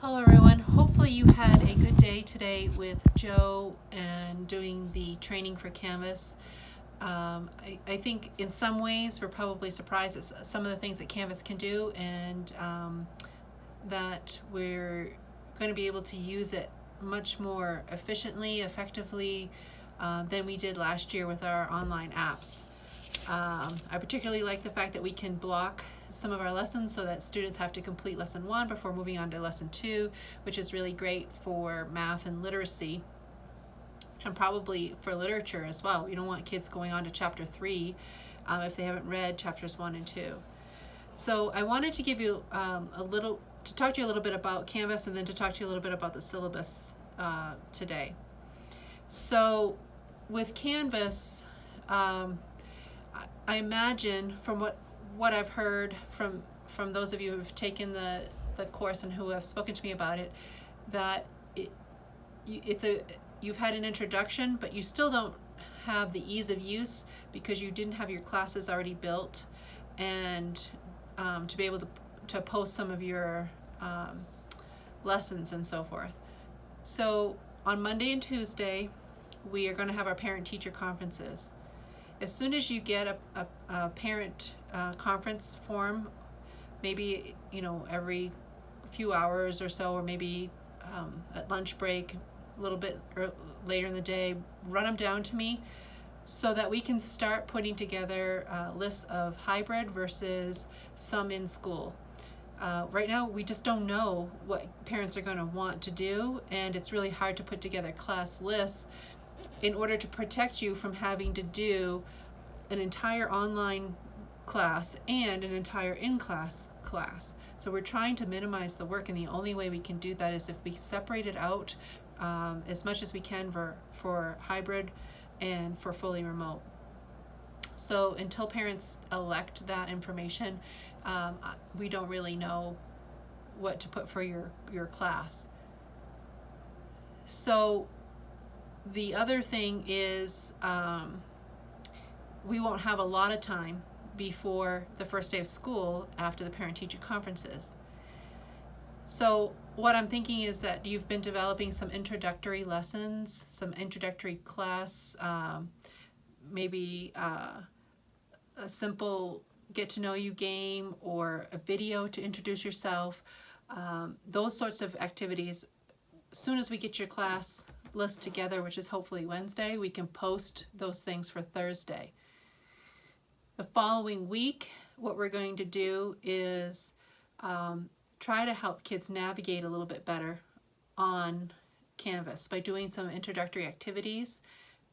Hello everyone. Hopefully you had a good day today with Joe and doing the training for Canvas. I think in some ways we're probably surprised at some of the things that Canvas can do, and that we're going to be able to use it much more efficiently, effectively than we did last year with our online apps. I particularly like the fact that we can block some of our lessons so that students have to complete lesson 1 before moving on to lesson 2, which is really great for math and literacy, and probably for literature as well. You don't want kids going on to chapter 3 if they haven't read chapters 1 and 2. So I wanted to give you to talk to you a little bit about Canvas, and then to talk to you a little bit about the syllabus today. So with Canvas, I imagine from what I've heard from those of you who have taken the course and who have spoken to me about it, that you've had an introduction, but you still don't have the ease of use because you didn't have your classes already built, and to be able to post some of your lessons and so forth. So on Monday and Tuesday, we are going to have our parent-teacher conferences. As soon as you get a parent conference form, maybe every few hours or so, or maybe at lunch break, a little bit later in the day, run them down to me so that we can start putting together lists of hybrid versus some in school. Right now, we just don't know what parents are going to want to do, and it's really hard to put together class lists in order to protect you from having to do an entire online class and an entire in-class class. So we're trying to minimize the work, and the only way we can do that is if we separate it out as much as we can for hybrid and for fully remote. So until parents elect that information, we don't really know what to put for your class. So the other thing is we won't have a lot of time before the first day of school after the parent-teacher conferences. So what I'm thinking is that you've been developing some introductory lessons, some introductory class, maybe a simple get-to-know-you game or a video to introduce yourself, those sorts of activities. As soon as we get your class list together, which is hopefully Wednesday, we can post those things for Thursday. The following week, what we're going to do is try to help kids navigate a little bit better on Canvas by doing some introductory activities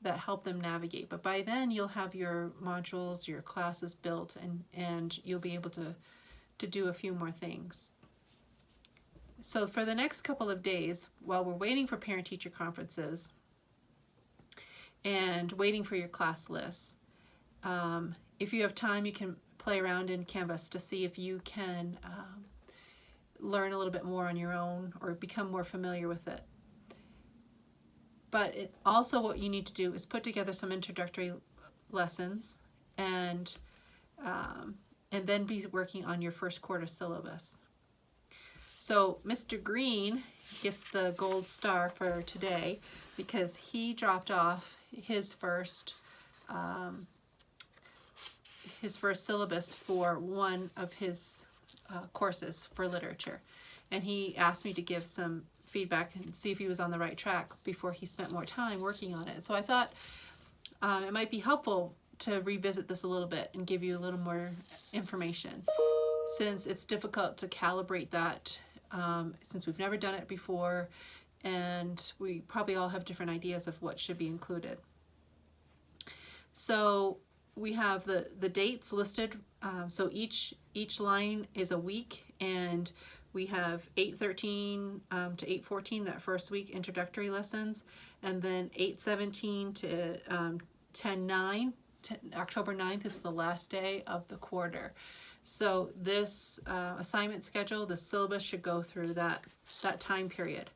that help them navigate. But by then, you'll have your modules, your classes built, and you'll be able to do a few more things. So for the next couple of days, while we're waiting for parent-teacher conferences and waiting for your class lists, if you have time, you can play around in Canvas to see if you can learn a little bit more on your own or become more familiar with it. But also what you need to do is put together some introductory lessons and then be working on your first quarter syllabus. So Mr. Green gets the gold star for today because he dropped off his first syllabus for one of his courses for literature, and he asked me to give some feedback and see if he was on the right track before he spent more time working on it. So I thought it might be helpful to revisit this a little bit and give you a little more information, since it's difficult to calibrate that since we've never done it before, and we probably all have different ideas of what should be included. So we have the dates listed. So each line is a week, and we have 8:13 to 8:14 that first week, introductory lessons, and then 8:17 to 10:9. October 9th is the last day of the quarter. So this assignment schedule, the syllabus, should go through that time period.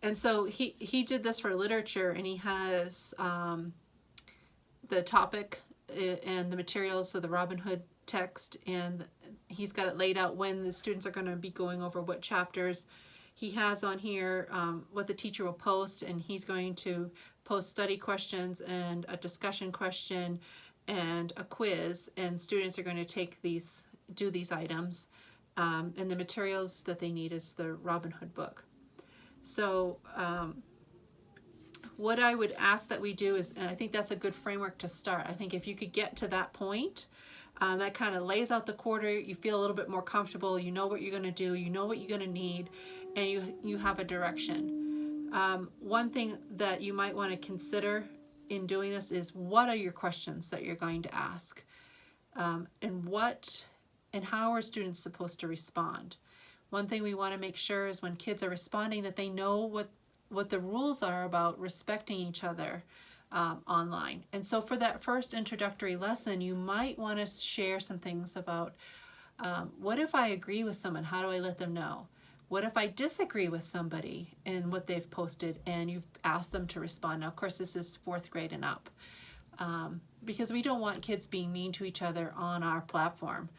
And so he did this for literature, and he has the topic and the materials, so the Robin Hood text, and he's got it laid out when the students are going to be going over what chapters. He has on here what the teacher will post, and he's going to post study questions and a discussion question and a quiz, and students are going to do these items, and the materials that they need is the Robin Hood book. So what I would ask that we do is, and I think that's a good framework to start. I think if you could get to that point, that kind of lays out the quarter, you feel a little bit more comfortable, you know what you're going to do, you know what you're going to need, and you have a direction. One thing that you might want to consider in doing this is, what are your questions that you're going to ask? And how are students supposed to respond? One thing we want to make sure is when kids are responding that they know what the rules are about respecting each other online. And so for that first introductory lesson, you might want to share some things about what if I agree with someone, how do I let them know? What if I disagree with somebody in what they've posted and you've asked them to respond? Now, of course, this is 4th grade and up, because we don't want kids being mean to each other on our platform,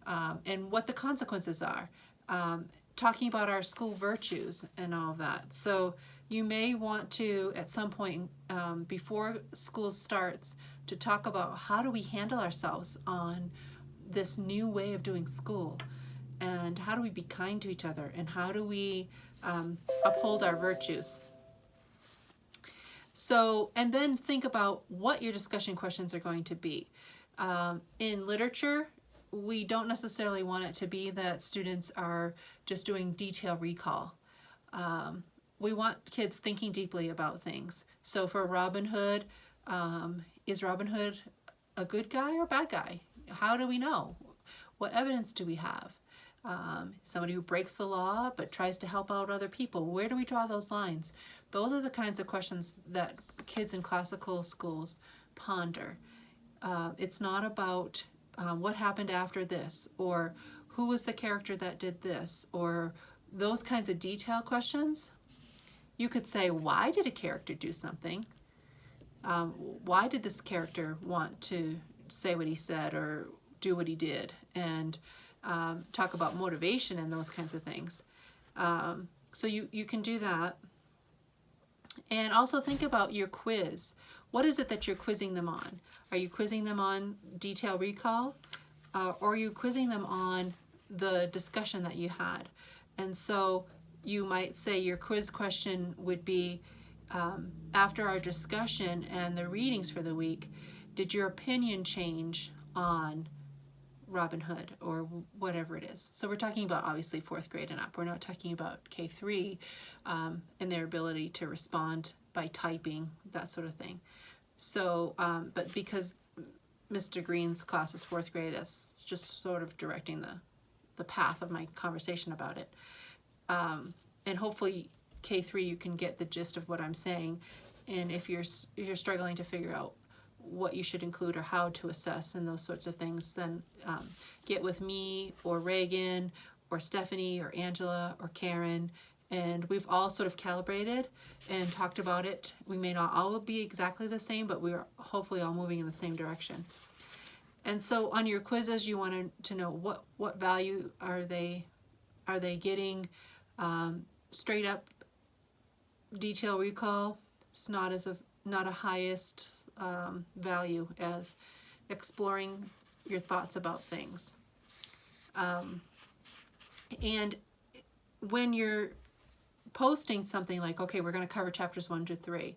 and what the consequences are. Talking about our school virtues and all of that. So you may want to, at some point before school starts, to talk about how do we handle ourselves on this new way of doing school, and how do we be kind to each other, and how do we uphold our virtues. So, and then think about what your discussion questions are going to be. In literature, we don't necessarily want it to be that students are just doing detail recall. We want kids thinking deeply about things. So for Robin Hood, is Robin Hood a good guy or a bad guy? How do we know? What evidence do we have? Somebody who breaks the law but tries to help out other people. Where do we draw those lines? Those are the kinds of questions that kids in classical schools ponder. It's not about what happened after this, or who was the character that did this, or those kinds of detail questions. You could say, why did a character do something? Why did this character want to say what he said or do what he did? And talk about motivation and those kinds of things. So you can do that. And also think about your quiz. What is it that you're quizzing them on? Are you quizzing them on detail recall? Or are you quizzing them on the discussion that you had? And so you might say your quiz question would be, after our discussion and the readings for the week, did your opinion change on Robin Hood or whatever it is? So we're talking about obviously 4th grade and up. We're not talking about K3 and their ability to respond by typing, that sort of thing. So, but because Mr. Green's class is 4th grade, that's just sort of directing the path of my conversation about it. And hopefully K3 you can get the gist of what I'm saying. And if you're struggling to figure out what you should include or how to assess and those sorts of things, then get with me or Reagan or Stephanie or Angela or Karen, and we've all sort of calibrated and talked about it. We may not all be exactly the same, but we're hopefully all moving in the same direction. And so on your quizzes, you want to know what value are they getting. Straight up detail recall, it's not a highest value as exploring your thoughts about things. And when you're posting something like, okay, we're going to cover chapters 1 to 3,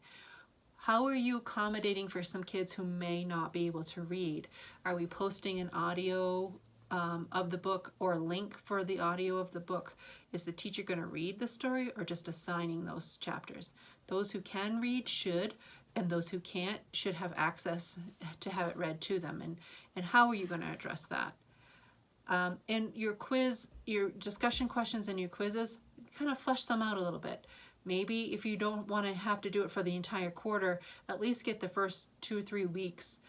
how are you accommodating for some kids who may not be able to read? Are we posting an audio of the book or a link for the audio of the book? Is the teacher going to read the story or just assigning those chapters? Those who can read should, and those who can't should have access to have it read to them. And how are you going to address that? And your quiz, your discussion questions and your quizzes, kind of flesh them out a little bit. Maybe if you don't want to have to do it for the entire quarter, at least get the first 2 or 3 weeks.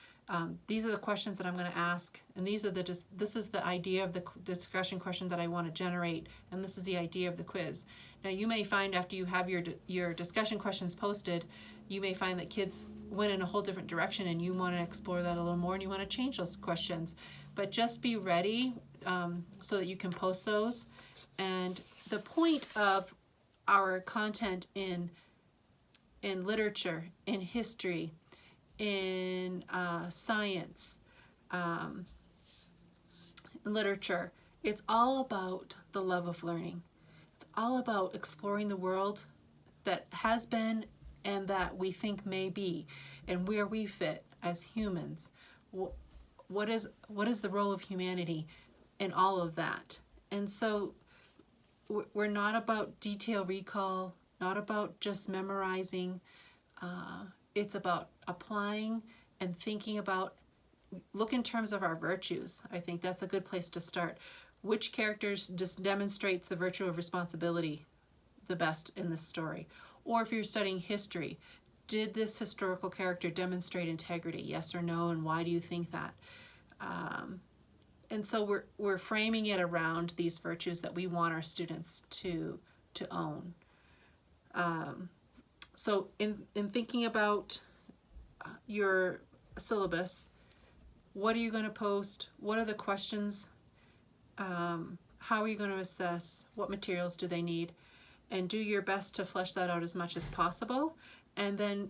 These are the questions that I'm going to ask, and this is the idea of the discussion question that I want to generate, and this is the idea of the quiz. Now you may find after you have your discussion questions posted, you may find that kids went in a whole different direction and you want to explore that a little more and you want to change those questions. but just be ready so that you can post those. And the point of our content in literature, in history, in science, literature, it's all about the love of learning. It's all about exploring the world that has been and that we think may be, and where we fit as humans. What is the role of humanity in all of that? And so we're not about detail recall, not about just memorizing. It's about applying and thinking about, look in terms of our virtues. I think that's a good place to start. Which characters just demonstrates the virtue of responsibility the best in this story? Or if you're studying history, did this historical character demonstrate integrity? Yes or no, and why do you think that? And so we're framing it around these virtues that we want our students to own. So in thinking about your syllabus, what are you going to post? What are the questions? How are you going to assess? What materials do they need? And do your best to flesh that out as much as possible. And then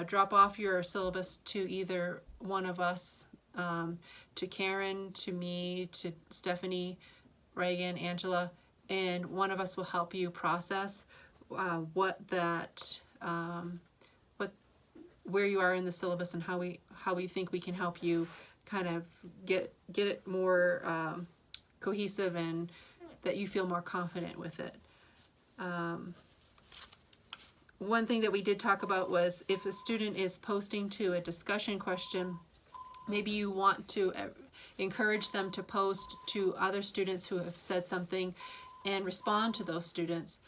drop off your syllabus to either one of us, to Karen, to me, to Stephanie, Reagan, Angela, and one of us will help you process where you are in the syllabus and how we think we can help you kind of get it more cohesive and that you feel more confident with it. One thing that we did talk about was if a student is posting to a discussion question, maybe you want to encourage them to post to other students who have said something and respond to those students.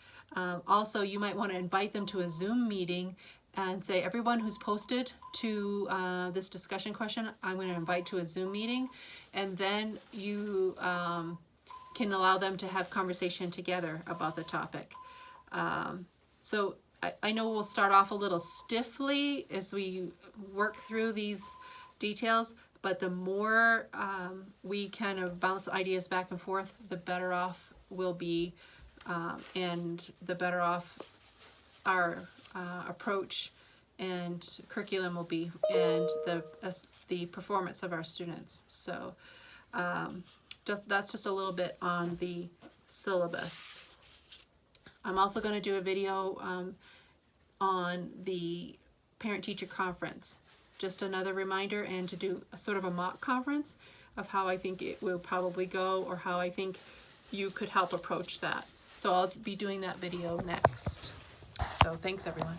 Also, you might want to invite them to a Zoom meeting and say, everyone who's posted to this discussion question, I'm going to invite to a Zoom meeting, and then you can allow them to have conversation together about the topic. So I know we'll start off a little stiffly as we work through these details, but the more we kind of bounce ideas back and forth, the better off we'll be, and the better off our approach and curriculum will be, and the performance of our students. So that's just a little bit on the syllabus. I'm also going to do a video on the parent-teacher conference. Just another reminder, and to do a sort of a mock conference of how I think it will probably go, or how I think you could help approach that. So I'll be doing that video next. So thanks, everyone.